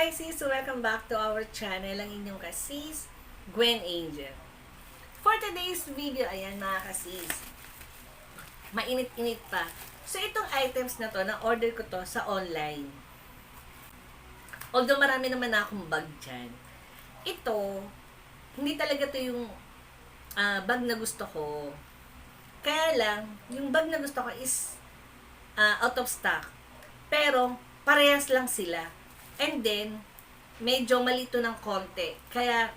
Hi sis! Welcome back to our channel, ang inyong kasis, Gwen Angel. For today's video, ayan mga kasis, mainit-init pa. So itong items na to, na-order ko to sa online. Although marami naman akong bag dyan. Ito, hindi talaga to yung bag na gusto ko. Kaya lang, yung bag na gusto ko is out of stock. Pero, parehas lang sila. And then, medyo malito ng konti. Kaya,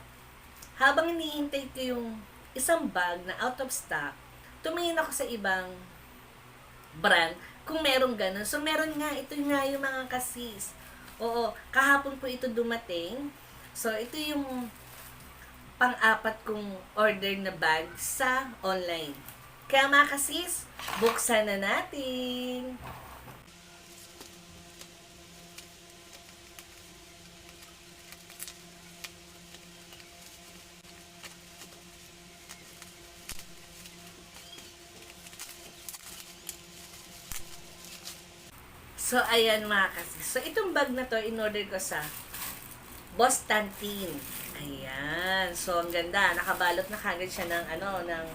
habang iniintay ko yung isang bag na out of stock, tumingin ako sa ibang brand kung merong ganun. So, meron nga, ito nga yung mga kasis. Oo, kahapon po ito dumating. So, ito yung pang-apat kong order na bag sa online. Kaya mga kasis, buksan na natin. So, ayan mga kasis. So, itong bag na to, in-order ko sa Bostantin. Ayan. So, ang ganda. Nakabalot na kagad siya ng, ng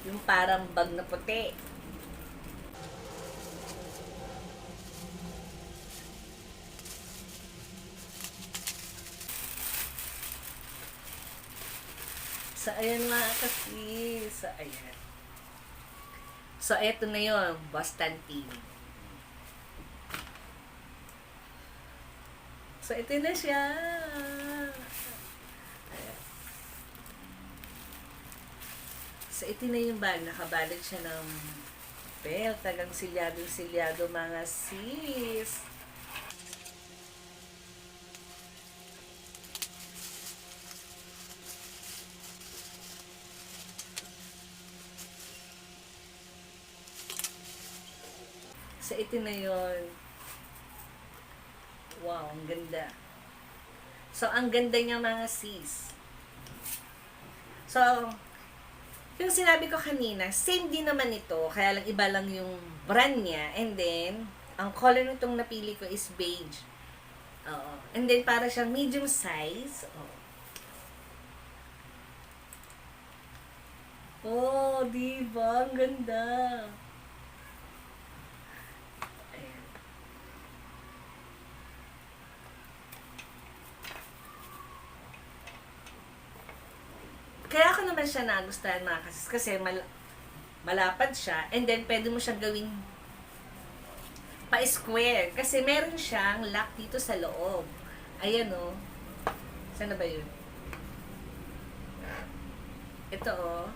yung parang bag na puti. So, ayan mga kasis. So, ayan. So, eto na yun, Bostantin. So, ito na siya. Ayan. So, ito na yung bag. Nakabalot siya ng papel. Tagang silyado mga sis. So, ito na yun. Wow, ang ganda. So, ang ganda niya mga sis. So, yung sinabi ko kanina, same din naman ito. Kaya lang iba lang yung brand niya. And then, ang color nitong napili ko is beige. Oo. And then, para siyang medium size. Oo. Oh, diba? Ang ganda. Kaya ako naman siya nagustuhan mga kasis kasi malapad siya and then pwede mo siyang gawing pa-square kasi meron siyang lock dito sa loob. Ayan o. Saan na ba yun? Ito o.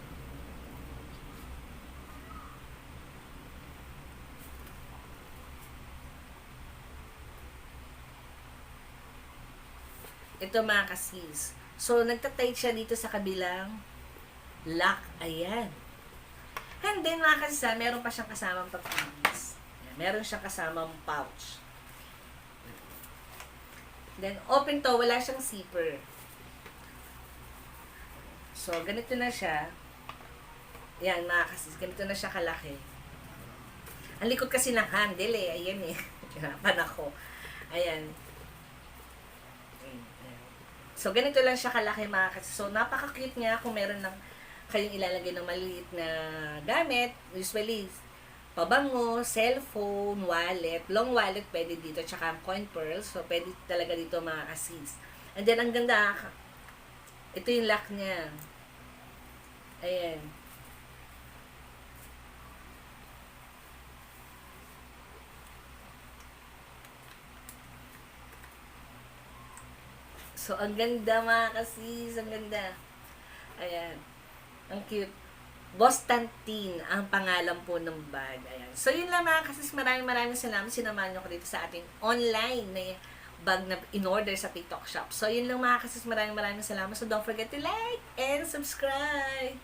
Ito mga kasis. So, nagtatight siya dito sa kabilang lock. Ayan. And then, mga kasisa, meron pa siyang kasamang papilis. Meron siyang kasamang pouch. Then, open to. Wala siyang zipper. So, ganito na siya. Ayan, mga kasis. Ganito na siya kalaki. Ang likod kasi ng handle eh. Ayan eh. Hirapan ako. Ayan. So, ganito lang siya kalaki mga kasi. So, napaka-cute niya kung meron lang kayong ilalagay ng maliit na gamit. Usually, pabango, cellphone, wallet. Long wallet pwede dito. Tsaka coin pearls. So, pwede talaga dito mga kasis. And then, ang ganda. Ito yung lock niya. Ayan. So, ang ganda mga kasis. Ang ganda. Ayan. Ang cute. Bostantin ang pangalan po ng bag. Ayan. So, yun lang mga kasis. Maraming salamat. Sinamahan nyo ko dito sa ating online na bag na in-order sa TikTok shop. So, yun lang mga kasis. Maraming salamat. So, don't forget to like and subscribe.